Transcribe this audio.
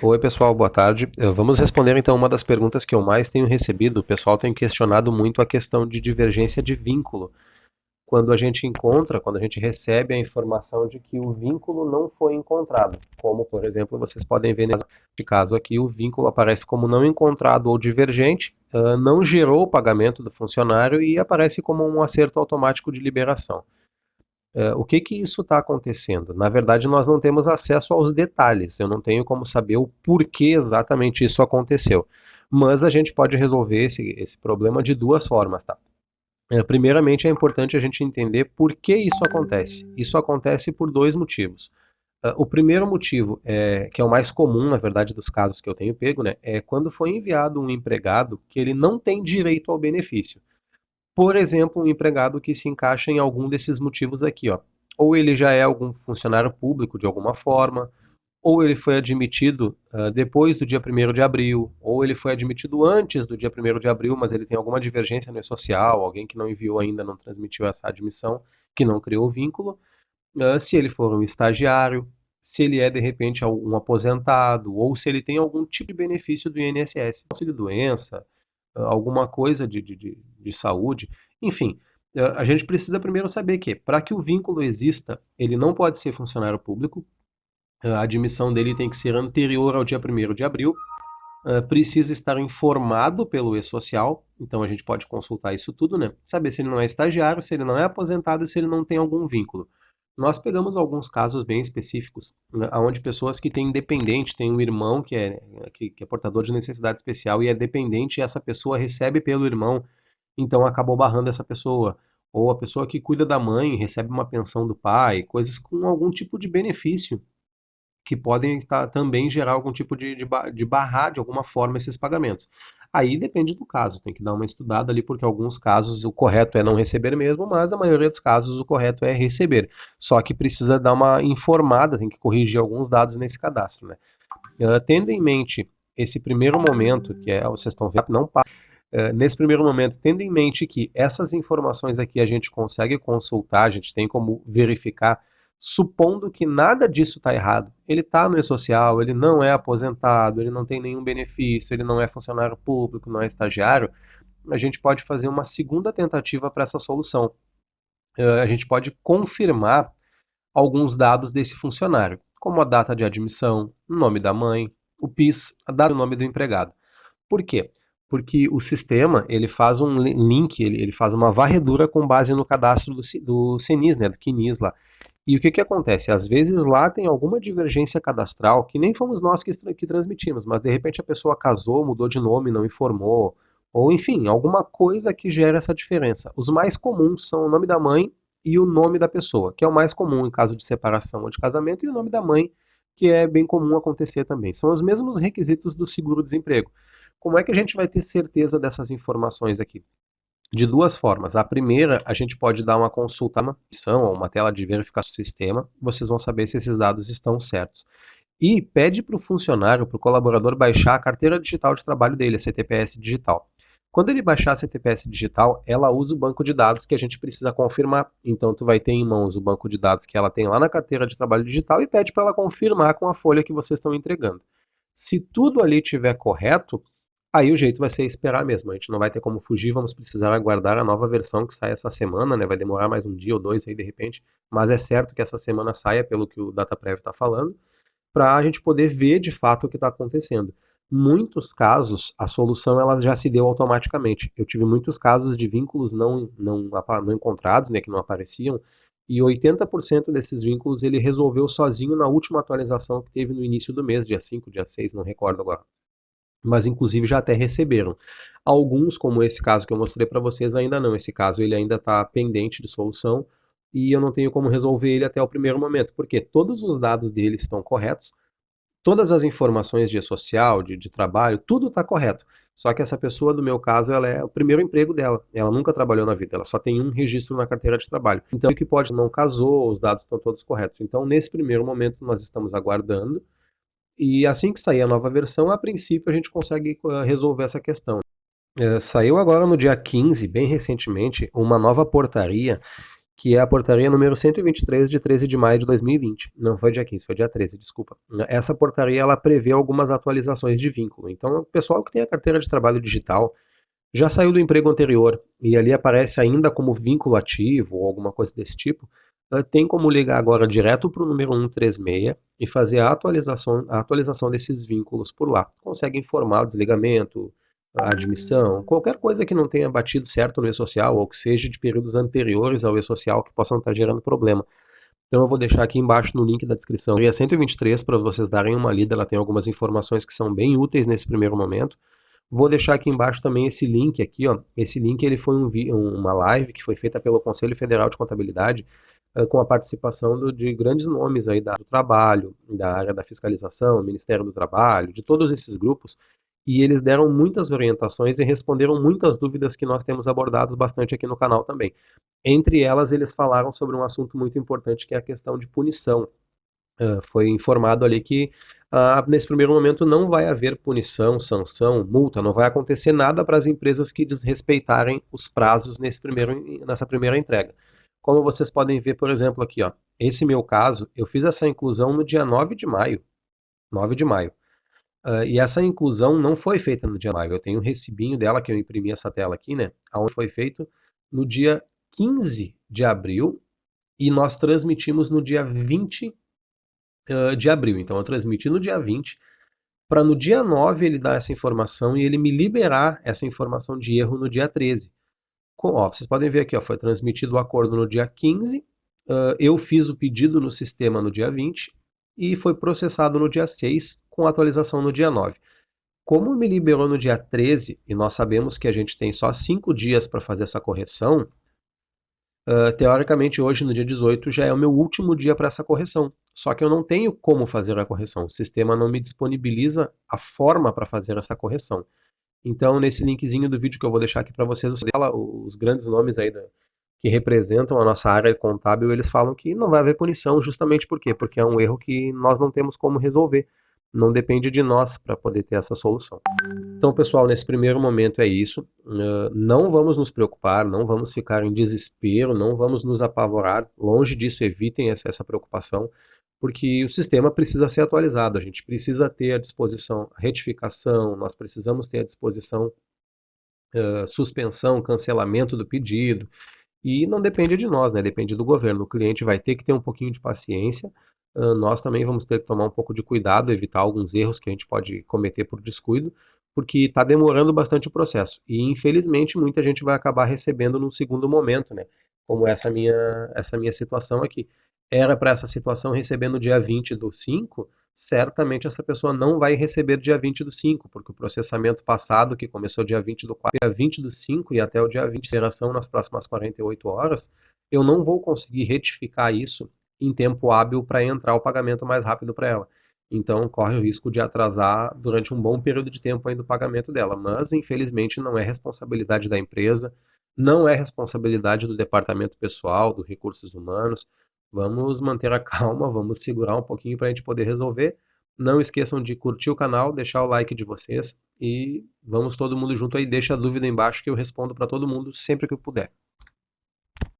Oi, pessoal, boa tarde. Vamos responder então uma das perguntas que eu mais tenho recebido. O pessoal tem questionado muito a questão de divergência de vínculo. Quando a gente recebe a informação de que o vínculo não foi encontrado. Como, por exemplo, vocês podem ver nesse caso aqui, o vínculo aparece como não encontrado ou divergente, não gerou o pagamento do funcionário e aparece como um acerto automático de liberação. O que que isso está acontecendo? Na verdade, nós não temos acesso aos detalhes, eu não tenho como saber o porquê exatamente isso aconteceu. Mas a gente pode resolver esse problema de duas formas, tá? Primeiramente, é importante a gente entender por que isso acontece. Isso acontece por dois motivos. O primeiro motivo, que é o mais comum, na verdade, dos casos que eu tenho pego, né, é quando foi enviado um empregado que ele não tem direito ao benefício. Por exemplo, um empregado que se encaixa em algum desses motivos aqui, ó. Ou ele já é algum funcionário público de alguma forma, ou ele foi admitido depois do dia 1º de abril, ou ele foi admitido antes do dia 1º de abril, mas ele tem alguma divergência no E-Social, alguém que não enviou ainda, não transmitiu essa admissão, que não criou o vínculo. Se ele for um estagiário, se ele é de repente um aposentado, ou se ele tem algum tipo de benefício do INSS, auxílio-doença, alguma coisa de saúde, enfim. A gente precisa primeiro saber que, para que o vínculo exista, ele não pode ser funcionário público, a admissão dele tem que ser anterior ao dia 1º de abril, precisa estar informado pelo E-Social, então a gente pode consultar isso tudo, né? Saber se ele não é estagiário, se ele não é aposentado e se ele não tem algum vínculo. Nós pegamos alguns casos bem específicos, né, onde pessoas que têm dependente, tem um irmão que é portador de necessidade especial e é dependente e essa pessoa recebe pelo irmão, então acabou barrando essa pessoa. Ou a pessoa que cuida da mãe recebe uma pensão do pai, coisas com algum tipo de benefício que podem também gerar algum tipo de barrar de alguma forma esses pagamentos. Aí depende do caso, tem que dar uma estudada ali, porque alguns casos o correto é não receber mesmo, mas a maioria dos casos o correto é receber. Só que precisa dar uma informada, tem que corrigir alguns dados nesse cadastro, né? Tendo em mente esse primeiro momento, que é, vocês estão vendo, não passa. Nesse primeiro momento, tendo em mente que essas informações aqui a gente consegue consultar, a gente tem como verificar, supondo que nada disso está errado. Ele está no E-Social, ele não é aposentado, ele não tem nenhum benefício, ele não é funcionário público, não é estagiário, a gente pode fazer uma segunda tentativa para essa solução. A gente pode confirmar alguns dados desse funcionário, como a data de admissão, o nome da mãe, o PIS, a data e o nome do empregado. Por quê? Porque o sistema ele faz um link, ele faz uma varredura com base no cadastro do CNIS, né, do CNIS lá. E o que que acontece? Às vezes lá tem alguma divergência cadastral que nem fomos nós que transmitimos, mas de repente a pessoa casou, mudou de nome, não informou, ou enfim, alguma coisa que gera essa diferença. Os mais comuns são o nome da mãe e o nome da pessoa, que é o mais comum em caso de separação ou de casamento, e o nome da mãe, que é bem comum acontecer também. São os mesmos requisitos do seguro-desemprego. Como é que a gente vai ter certeza dessas informações aqui? De duas formas. A primeira, a gente pode dar uma consulta, uma missão ou uma tela de verificação do sistema, vocês vão saber se esses dados estão certos. E pede para o funcionário, para o colaborador, baixar a carteira digital de trabalho dele, a CTPS digital. Quando ele baixar a CTPS digital, ela usa o banco de dados que a gente precisa confirmar. Então, tu vai ter em mãos o banco de dados que ela tem lá na carteira de trabalho digital e pede para ela confirmar com a folha que vocês estão entregando. Se tudo ali estiver correto, aí o jeito vai ser esperar mesmo. A gente não vai ter como fugir, vamos precisar aguardar a nova versão que sai essa semana, né? Vai demorar mais um dia ou dois aí de repente, mas é certo que essa semana saia, pelo que o DataPrev está falando, para a gente poder ver de fato o que está acontecendo. Muitos casos, a solução ela já se deu automaticamente. Eu tive muitos casos de vínculos não encontrados, né, que não apareciam, e 80% desses vínculos ele resolveu sozinho na última atualização que teve no início do mês, dia 5, dia 6, não recordo agora, mas inclusive já até receberam. Alguns, como esse caso que eu mostrei para vocês, ainda não. Esse caso ele ainda está pendente de solução e eu não tenho como resolver ele até o primeiro momento, porque todos os dados dele estão corretos, todas as informações de social, de trabalho, tudo está correto. Só que essa pessoa, do meu caso, ela é o primeiro emprego dela. Ela nunca trabalhou na vida, ela só tem um registro na carteira de trabalho. Então, o que pode não casou, os dados estão todos corretos. Então, nesse primeiro momento, nós estamos aguardando e assim que sair a nova versão, a princípio a gente consegue resolver essa questão. Saiu agora no dia 15, bem recentemente, uma nova portaria que é a portaria número 123 de 13 de maio de 2020. Não foi dia 15, foi dia 13, desculpa. Essa portaria ela prevê algumas atualizações de vínculo. Então, o pessoal que tem a carteira de trabalho digital já saiu do emprego anterior e ali aparece ainda como vínculo ativo ou alguma coisa desse tipo, tem como ligar agora direto para o número 136 e fazer a atualização desses vínculos por lá. Consegue informar o desligamento, a admissão, qualquer coisa que não tenha batido certo no e-social ou que seja de períodos anteriores ao e-social que possam estar gerando problema. Então eu vou deixar aqui embaixo no link da descrição. E a 123 para vocês darem uma lida, ela tem algumas informações que são bem úteis nesse primeiro momento. Vou deixar aqui embaixo também esse link aqui, ó. Esse link ele foi uma live que foi feita pelo Conselho Federal de Contabilidade, com a participação de grandes nomes aí do trabalho, da área da fiscalização, Ministério do Trabalho, de todos esses grupos, e eles deram muitas orientações e responderam muitas dúvidas que nós temos abordado bastante aqui no canal também. Entre elas, eles falaram sobre um assunto muito importante que é a questão de punição. Foi informado ali que nesse primeiro momento não vai haver punição, sanção, multa, não vai acontecer nada para as empresas que desrespeitarem os prazos nessa primeira entrega. Como vocês podem ver, por exemplo, aqui, ó, esse meu caso, eu fiz essa inclusão no dia 9 de maio. 9 de maio. E essa inclusão não foi feita no dia 9 de maio. Eu tenho um recibinho dela, que eu imprimi essa tela aqui, né? Onde foi feito no dia 15 de abril e nós transmitimos no dia 20 de abril. Então eu transmiti no dia 20 para no dia 9 ele dar essa informação e ele me liberar essa informação de erro no dia 13. Vocês podem ver aqui, ó, foi transmitido o acordo no dia 15, eu fiz o pedido no sistema no dia 20 e foi processado no dia 6 com atualização no dia 9. Como me liberou no dia 13 e nós sabemos que a gente tem só 5 dias para fazer essa correção, teoricamente hoje no dia 18 já é o meu último dia para essa correção. Só que eu não tenho como fazer a correção, o sistema não me disponibiliza a forma para fazer essa correção. Então, nesse linkzinho do vídeo que eu vou deixar aqui para vocês, os grandes nomes aí que representam a nossa área contábil, eles falam que não vai haver punição, justamente por quê? Porque é um erro que nós não temos como resolver. Não depende de nós para poder ter essa solução. Então, pessoal, nesse primeiro momento é isso. Não vamos nos preocupar, não vamos ficar em desespero, não vamos nos apavorar. Longe disso, evitem essa preocupação, porque o sistema precisa ser atualizado. A gente precisa ter à disposição retificação, nós precisamos ter à disposição suspensão, cancelamento do pedido. E não depende de nós, né? Depende do governo. O cliente vai ter que ter um pouquinho de paciência. Nós também vamos ter que tomar um pouco de cuidado, evitar alguns erros que a gente pode cometer por descuido, porque está demorando bastante o processo. E infelizmente muita gente vai acabar recebendo num segundo momento, né? Como essa minha situação aqui. Era para essa situação receber no dia 20 do 5, certamente essa pessoa não vai receber dia 20 do 5, porque o processamento passado, que começou dia 20 do 4, dia 20 do 5 e até o dia 20 de geração nas próximas 48 horas, eu não vou conseguir retificar isso em tempo hábil para entrar o pagamento mais rápido para ela. Então corre o risco de atrasar durante um bom período de tempo ainda o pagamento dela, mas infelizmente não é responsabilidade da empresa, não é responsabilidade do departamento pessoal, dos recursos humanos. Vamos manter a calma, vamos segurar um pouquinho para a gente poder resolver. Não esqueçam de curtir o canal, deixar o like de vocês e vamos todo mundo junto aí. Deixa a dúvida embaixo que eu respondo para todo mundo sempre que eu puder.